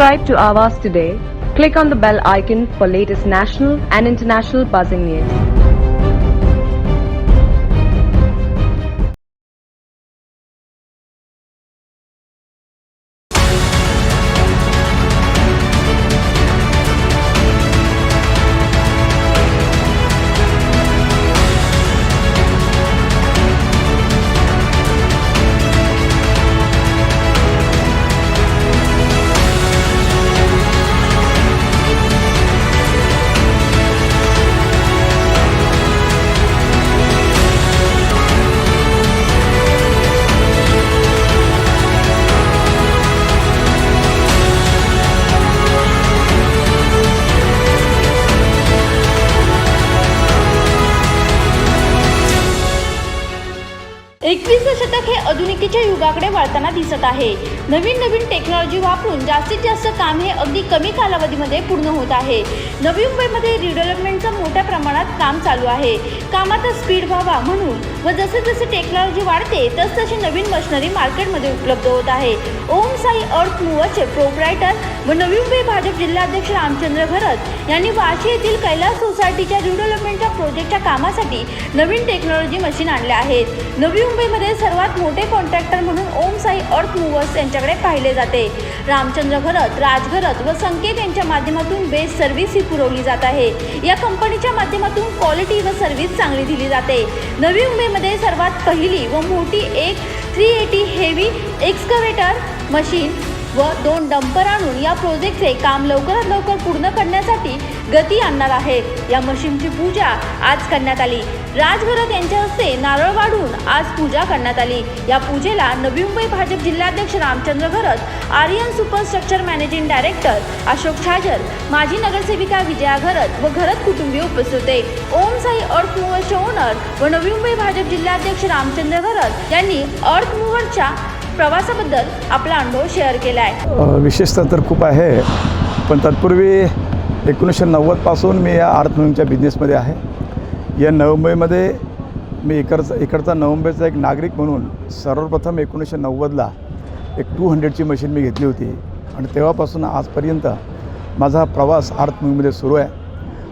Subscribe to Avas today. Click on the bell icon for latest national and international buzzing news. एकविसावे शतक हे आधुनिकतेच्या युगाकडे वळताना दिसत आहे. नवीन technology वापरून जास्तीत जास्त काम हे अगदी कमी कालावधीमध्ये पूर्ण होत आहे. नवी मुंबईमध्ये रिडेव्हलपमेंटचं मोठ्या प्रमाणात काम चालू आहे. कामाचा स्पीड व्हावा म्हणून व जसे टेक्नॉलॉजी वाढते तसतशी नवीन मशिनरी मार्केटमध्ये उपलब्ध होत आहे. ओम साई अर्थ मूव्हरचे प्रोप्रायटर व नवी मुंबई भाजप जिल्हाध्यक्ष रामचंद्र घरत यांनी वाशी येथील कैलास सोसायटीच्या रिडेव्हलपमेंटच्या प्रोजेक्टच्या कामासाठी नवीन टेक्नॉलॉजी मशीन आणल्या आहेत. नवी मुंबईमध्ये सर्वात मोठे कॉन्ट्रॅक्टर म्हणून ओम साई अर्थ मूव्हर्स यांच्याकडे पाहिले जाते. रामचंद्र घरत, राज घरत व संकेत यांच्या माध्यमातून बेस्ट सर्व्हिस ही पुरवली जात आहे. या कंपनीच्या माध्यमातून क्वालिटी व सर्व्हिस चांगली दिली जाते. नवी मुंबईमध्ये सर्वात पहिली व मोठी एक 380 हेवी एक्सकवेटर मशीन व 2 डंपर आणून या प्रोजेक्टचे काम लवकरात लवकर पूर्ण करण्यासाठी गती आणणार आहे. या मशीनची पूजा आज करण्यात आली. राज घरत यांच्या हस्ते नारळ वाढून आज पूजा करण्यात आली. या पूजेला नवी मुंबई भाजप जिल्हाध्यक्ष Ramchandra Gharat, Aryan superstructure managing director Ashok Chhajer, माजी नगरसेविका विजया घरत व घरत कुटुंबीय उपस्थित होते. ओम साई अर्थ मूव्हरचे ओनर व नवी मुंबई भाजप जिल्हाध्यक्ष रामचंद्र घरत यांनी अर्थ मूव्हरच्या प्रवासाबद्दल आपला अनुभव शेअर केला आहे. विशेषतः तर खूप आहे, पण तत्पूर्वी 1990 पासून मी या अर्थ मूव्हरच्या बिझनेसमध्ये आहे. या नवी मुंबईमध्ये मी इकडचा नवी मुंबईचा एक नागरिक म्हणून सर्वप्रथम 1990ला एक 200ची मशीन मी घेतली होती आणि तेव्हापासून आजपर्यंत माझा प्रवास अर्थ मूव्हरमध्ये सुरू आहे.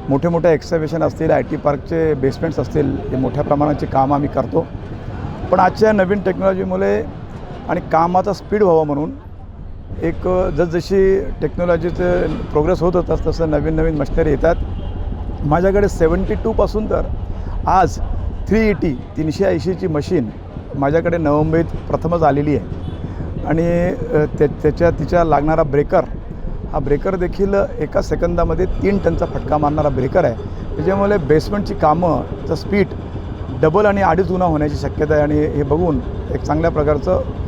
मोठे मोठे एक्झिबिशन असतील, IT पार्कचे बेसमेंट्स असतील, हे मोठ्या प्रमाणाची कामं आम्ही करतो. पण आजच्या नवीन टेक्नॉलॉजीमुळे आणि कामाचा स्पीड व्हावा म्हणून एक जसजशी टेक्नॉलॉजीचं प्रोग्रेस होत होतं तसं नवीन मशिनरी येतात. माझ्याकडे 72 पासून तर आज 380ची मशीन माझ्याकडे नवी मुंबईत प्रथमच आलेली आहे. आणि तिच्या लागणारा ब्रेकर, हा ब्रेकर देखील एका सेकंदामध्ये 3 टनचा फटका मारणारा ब्रेकर आहे. त्याच्यामुळे बेसमेंटची कामं स्पीड डबल आणि 2.5 गुणा होण्याची शक्यता आहे. आणि हे बघून एक चांगल्या प्रकारचं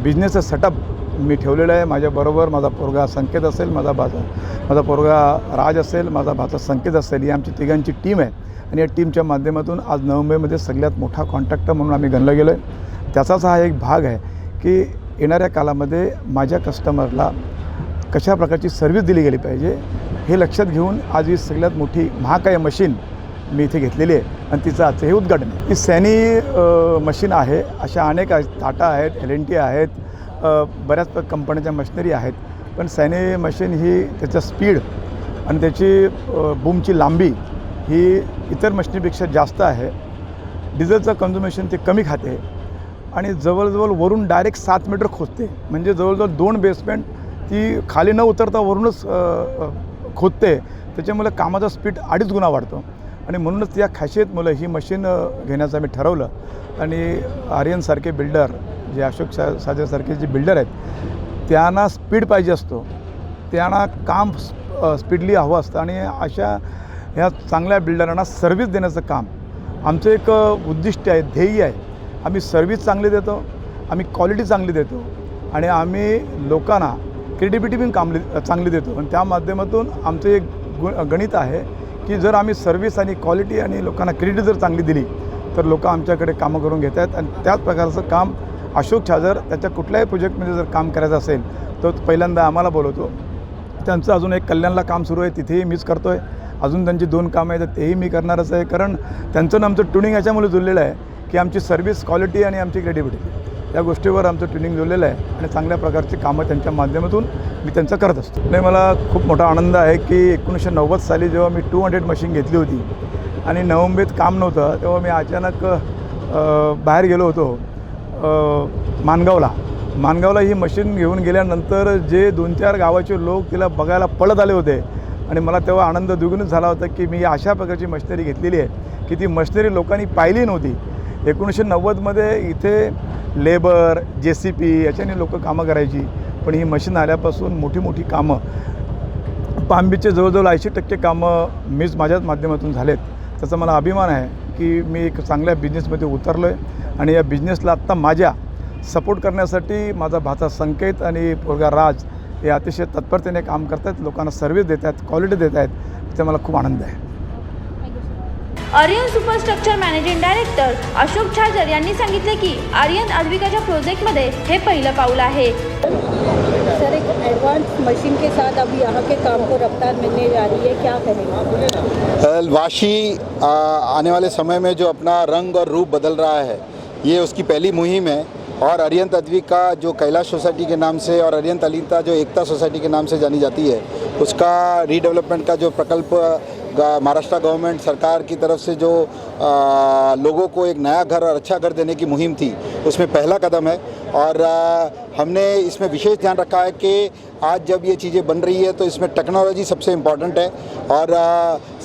बिझनेसचं सेटअप मी ठेवलेलं आहे. माझ्याबरोबर माझा पोरगा संकेत असेल, माझा पोरगा राज असेल, माझा भाचा संकेत असेल, ही आमची तिघांची टीम आहे. आणि या टीमच्या माध्यमातून आज नवी मुंबईमध्ये सगळ्यात मोठा कॉन्ट्रॅक्टर म्हणून आम्ही गणलं गेलो आहे. त्याचाच हा एक भाग आहे की येणाऱ्या कालामध्ये माझ्या कस्टमरला कशा प्रकारची सर्व्हिस दिली गेली पाहिजे हे लक्षात घेऊन आज ही सगळ्यात मोठी महाकाय मशीन मी इथे घेतलेली आहे आणि तिचं आजचं हे उद्घाटन आहे. ही सॅनी मशीन आहे. अशा अनेक आहेत, टाटा आहेत, L&T आहेत, बऱ्याच कंपन्याच्या मशिनरी आहेत. पण सॅनी मशीन ही त्याचं स्पीड आणि त्याची बूमची लांबी ही इतर मशिनरीपेक्षा जास्त आहे. डिझेलचं कन्झ्युमेशन ते कमी खाते आणि जवळजवळ वरून डायरेक्ट 7 मीटर खोदते. म्हणजे जवळजवळ 2 बेसमेंट ती खाली न उतरता वरूनच खोदते. त्याच्यामुळे कामाचा स्पीड 2.5 गुणा वाढतो. आणि म्हणूनच या खासियतमुळे ही मशीन घेण्याचं मी ठरवलं. आणि आर्यनसारखे बिल्डर, जे अशोक साजेसारखे जे बिल्डर आहेत, त्यांना स्पीड पाहिजे असतो, त्यांना काम स्पीडली हवं असतं. आणि अशा ह्या चांगल्या बिल्डरांना सर्व्हिस देण्याचं काम आमचं एक उद्दिष्ट आहे, ध्येय आहे. आम्ही सर्व्हिस चांगली देतो, आम्ही क्वालिटी चांगली देतो आणि आम्ही लोकांना क्रेडिबिलिटी पण चांगली देतो. आणि त्या माध्यमातून आमचं एक गणित आहे की जर आम्ही सर्व्हिस आणि क्वालिटी आणि लोकांना क्रेडिट जर चांगली दिली तर लोक आमच्याकडे कामं करून घेत आहेत. आणि त्याच प्रकारचं काम अशोक छाजर त्याच्या कुठल्याही प्रोजेक्टमध्ये जर काम करायचं असेल तर पहिल्यांदा आम्हाला बोलवतो. त्यांचं अजून एक कल्याणला काम सुरू आहे, तिथेही मीच करतो आहे. अजून त्यांची 2 कामं आहेत, तेही मी करणारच आहे. कारण त्यांचं आमचं ट्युनिंग याच्यामुळे जुळलेलं आहे की आमची सर्व्हिस क्वालिटी आणि आमची क्रेडिबिलिटी या गोष्टीवर आमचं ट्रेनिंग जोडलेलं आहे आणि चांगल्या प्रकारची कामं त्यांच्या माध्यमातून मी त्यांचं करत असतो. नाही, मला खूप मोठा आनंद आहे की 1990 साली जेव्हा मी 200 मशीन घेतली होती आणि नवमुंबईत काम नव्हतं, तेव्हा मी अचानक बाहेर गेलो होतो माणगावला ही मशीन घेऊन गेल्यानंतर जे 2-4 गावाचे लोक तिला बघायला पळत आले होते आणि मला तेव्हा आनंद द्विगुणित झाला होता की मी अशा प्रकारची मशिनरी घेतलेली आहे की ती मशिनरी लोकांनी पाहिली नव्हती. 1990मध्ये इथे लेबर JCP याच्याने लोक कामं करायची, पण ही मशीन आल्यापासून मोठी मोठी कामं पामबीचे जवळजवळ 80% कामं मीच माझ्याच माध्यमातून झालेत. त्याचा मला अभिमान आहे की मी एक चांगल्या बिझनेसमध्ये उतरलो आहे आणि या बिझनेसला आत्ता माझ्या सपोर्ट करण्यासाठी माझा भाचा संकेत आणि पोरगा राज हे अतिशय तत्परतेने काम करत आहेत, लोकांना सर्व्हिस देत आहेत, क्वालिटी देत आहेत. त्याचा मला खूप आनंद आहे. Aryan superstructure managing director Ashok Chhajer यांनी सांगितले की आर्यन आद्विकाच्या प्रोजेक्टमध्ये हे पहिलं पाऊल आहे. सर, एक एडवांस मशीन के साथ अब यहाँ के काम को रफ्तार मिलने जा रही है, क्या कहेंगे? वाशी आने वाले समय में जो अपना रंग और रूप बदल रहा है, ये उसकी पहली मुहिम है और अरियंत अद्विका जो कैलाश सोसाइटी के नाम से और अरियंत अलीता जो एकता सोसाइटी के नाम से जानी जाती है, उसका रीडेवलपमेंट का जो प्रकल्प महाराष्ट्र गवर्नमेंट सरकार की तरफ से जो लोगों को एक नया घर और अच्छा घर देने की मुहिम थी, उसमें पहला कदम है. और हमने इसमें विशेष ध्यान रखा है कि आज जब ये चीज़ें बन रही है तो इसमें टेक्नोलॉजी सबसे इम्पॉर्टेंट है और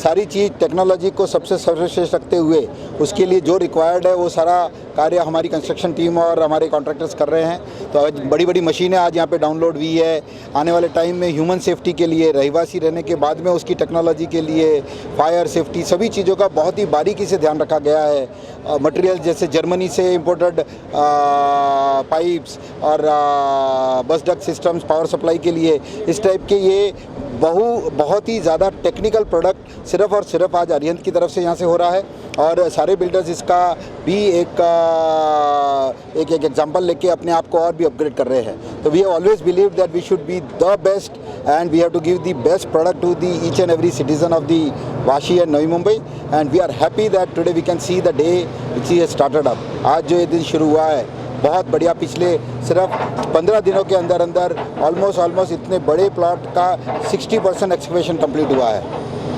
सारी चीज़ टेक्नोलॉजी को सबसे सर्वश्रेष्ठ रखते हुए उसके लिए जो रिक्वायर्ड है वो सारा कार्य हमारी कंस्ट्रक्शन टीम और हमारे कॉन्ट्रैक्टर्स कर रहे हैं. तो आज बड़ी बड़ी मशीनें आज यहाँ पे डाउनलोड हुई है. आने वाले टाइम में ह्यूमन सेफ्टी के लिए, रहवासी रहने के बाद में उसकी टेक्नोलॉजी के लिए, फायर सेफ्टी, सभी चीज़ों का बहुत ही बारीकी से ध्यान रखा गया है. मटेरियल जैसे जर्मनी से इम्पोर्टेड पाइप्स और बस डक्ट सिस्टम्स पावर सप्लाई के लिए, इस टाइप के ये बहुत ही ज़्यादा टेक्निकल प्रोडक्ट सिर्फ और सिर्फ आज अरियंत की तरफ से यहाँ से हो रहा है. और सारे बिल्डर्स इसका भी एक एग्जांपल लेके अपने आप को और भी अपग्रेड कर रहे हैं. तो we have always believe that we should be the best and we have to give the best product to the each and every citizen of the Vashi and Navi Mumbai, and we are happy that today we can see the day which has started up. आज जो ये दिन शुरू हुआ है बहुत बढ़िया. पिछले सिर्फ 15 दिनों के अंदर अंदर ऑलमोस्ट इतने बड़े प्लॉट का 60% एक्सकवेशन कंप्लीट हुआ है.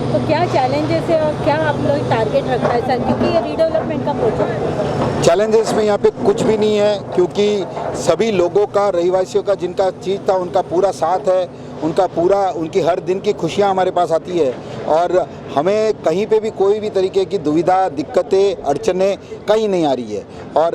तो क्या चैलेंजेस है और क्या आप लोग टारगेट रखा है सर, क्योंकि ये रीडेवलपमेंट का प्रोजेक्ट है? चैलेंजेस में यहाँ पे कुछ भी नहीं है, क्योंकि सभी लोगों का, रहवासियों का जिनका चीज़ था उनका पूरा साथ है, उनकी हर दिन की खुशियाँ हमारे पास आती है और हमें कहीं पे भी कोई भी तरीके की दुविधा, दिक्कतें, अड़चनें कहीं नहीं आ रही है. और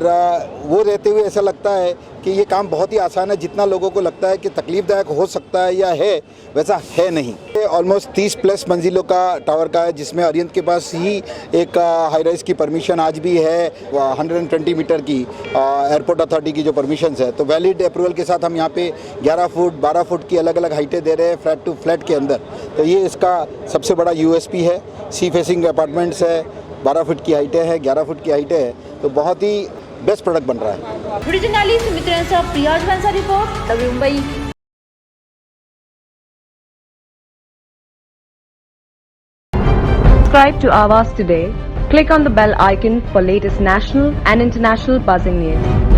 वो रहते हुए ऐसा लगता है कि ये काम बहुत ही आसान है. जितना लोगों को लगता है कि तकलीफ़दायक हो सकता है या है, वैसा है नहीं. ऑलमोस्ट 30+ मंजिलों का टावर का है, जिसमें अरियंत के पास ही एक हाई राइज की परमिशन आज भी है. 120 मीटर की एयरपोर्ट अथॉरिटी की जो परमिशंस है, तो वैलिड अप्रूवल के साथ हम यहाँ पे 11 फुट 12 फुट की अलग अलग हाइटें दे रहे हैं फ्लैट टू फ्लैट के अंदर. तो ये इसका सबसे बड़ा USP है. सी फेसिंग अपार्टमेंट्स है, 12 फुट की हाइटें हैं, 11 फुट की हाइटें हैं. तो बहुत ही बेस्ट प्रोडक्ट बन रहा है. व्हिडिओ जर्नलिस्ट मित्रांसह Priya's भांसा report, Navi Mumbai. Subscribe to Aavas today. Click on the bell icon for latest national and international buzzing news.